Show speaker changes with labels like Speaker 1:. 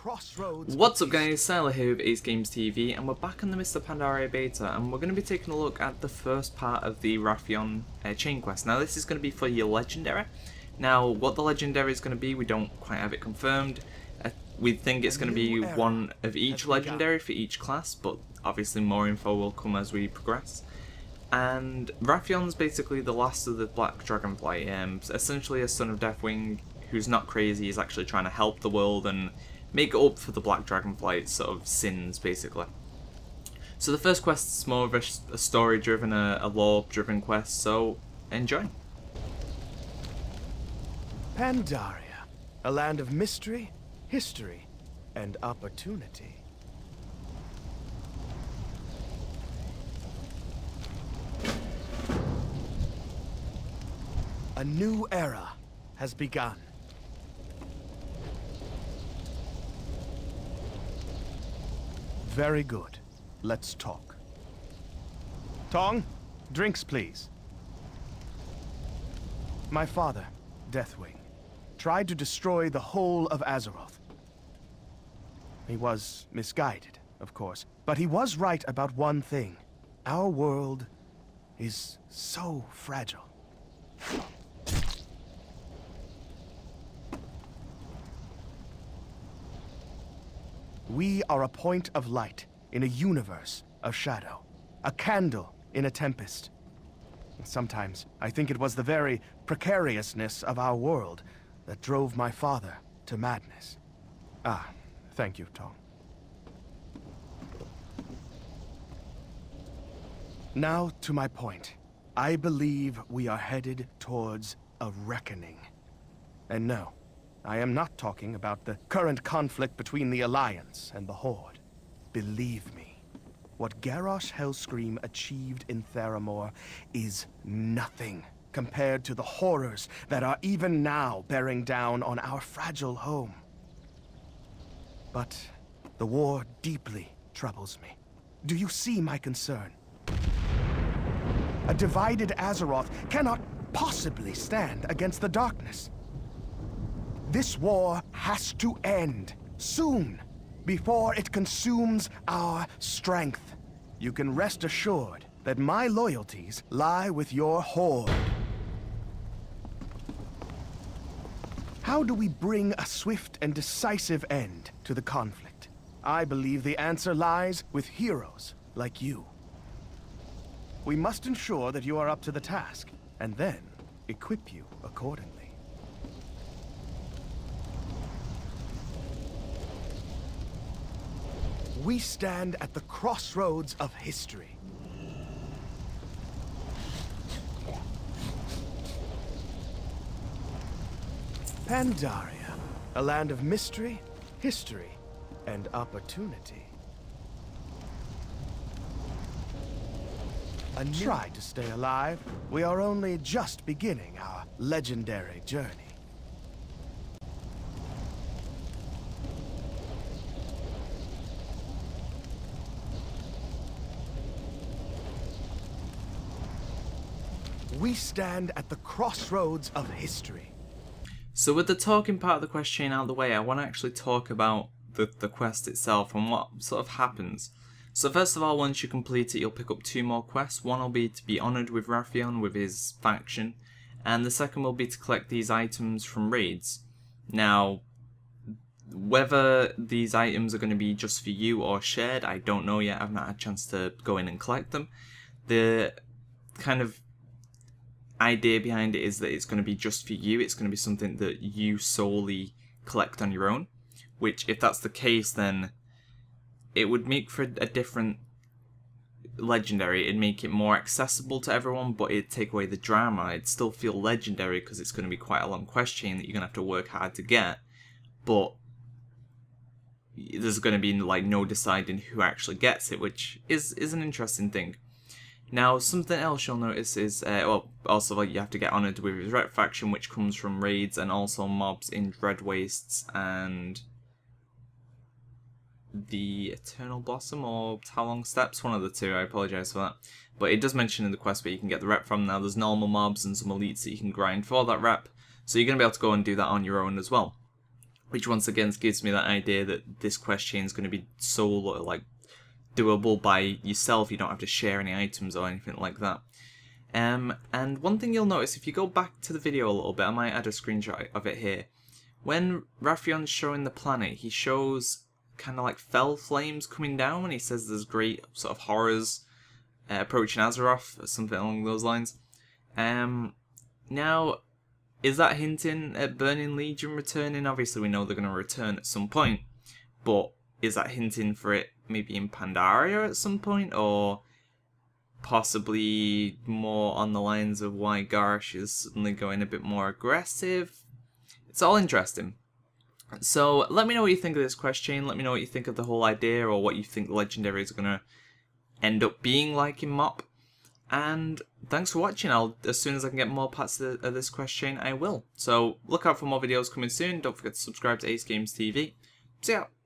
Speaker 1: crossroads.
Speaker 2: What's up guys, Syiler here with AceGamesTV, and we're back on the Mr. Pandaria beta, and we're going to be taking a look at the first part of the Wrathion chain quest. Now this is going to be for your legendary. Now what the legendary is going to be, we don't quite have it confirmed. We think it's going to be one of each legendary for each class, but obviously more info will come as we progress. And Wrathion's basically the last of the Black Dragonfly, essentially a son of Deathwing who's not crazy. He's actually trying to help the world and make up for the Black Dragonfly's sort of sins, basically. So the first quest is more of a story-driven, a lore-driven quest, so enjoy.
Speaker 1: Pandaria, a land of mystery, history, and opportunity. A new era has begun. Very good. Let's talk. Tong, drinks please. My father, Deathwing, tried to destroy the whole of Azeroth. He was misguided, of course, but he was right about one thing. Our world is so fragile. We are a point of light in a universe of shadow, a candle in a tempest. Sometimes I think it was the very precariousness of our world that drove my father to madness. Ah, thank you, Tong. Now to my point. I believe we are headed towards a reckoning. And no, I am not talking about the current conflict between the Alliance and the Horde. Believe me, what Garrosh Hellscream achieved in Theramore is nothing compared to the horrors that are even now bearing down on our fragile home. But the war deeply troubles me. Do you see my concern? A divided Azeroth cannot possibly stand against the darkness. This war has to end, soon, before it consumes our strength. You can rest assured that my loyalties lie with your Horde. How do we bring a swift and decisive end to the conflict? I believe the answer lies with heroes like you. We must ensure that you are up to the task, and then equip you accordingly. We stand at the crossroads of history. Pandaria, a land of mystery, history, and opportunity. Try to stay alive. We are only just beginning our legendary journey. We stand at the crossroads of history.
Speaker 2: So with the talking part of the quest chain out of the way, I want to actually talk about the quest itself and what sort of happens. So first of all, once you complete it, you'll pick up 2 more quests. One will be to be honoured with Wrathion, with his faction, and the second will be to collect these items from raids. Now, whether these items are going to be just for you or shared, I don't know yet. I've not had a chance to go in and collect them. The kind of idea behind it is that it's going to be just for you. It's going to be something that you solely collect on your own, which if that's the case, then it would make for a different legendary. It'd make it more accessible to everyone, but it'd take away the drama. It'd still feel legendary because it's going to be quite a long quest chain that you're going to have to work hard to get, but there's going to be like no deciding who actually gets it, which is an interesting thing. Now, something else you'll notice is, well, also like you have to get honoured with his Ret faction, which comes from raids and also mobs in Dread Wastes and the Eternal Blossom or Talong Steps, one of the two. I apologise for that. But it does mention in the quest where you can get the rep from. Now there's normal mobs and some elites that you can grind for that rep, so you're going to be able to go and do that on your own as well. which once again gives me that idea that this quest chain is going to be so like doable by yourself. You don't have to share any items or anything like that. And one thing you'll notice, if you go back to the video a little bit, I might add a screenshot of it here. When Wrathion's showing the planet, he shows kind of like fell flames coming down, and he says there's great sort of horrors approaching Azeroth, or something along those lines. Now, is that hinting at Burning Legion returning? Obviously we know they're going to return at some point, but is that hinting for it maybe in Pandaria at some point, or possibly more on the lines of why Garrosh is suddenly going a bit more aggressive? It's all interesting. So let me know what you think of this quest chain, let me know what you think of the whole idea, or what you think the legendaries are going to end up being like in MoP. And thanks for watching. As soon as I can get more parts of this quest chain, I will. So look out for more videos coming soon. Don't forget to subscribe to AceGamesTV. See ya!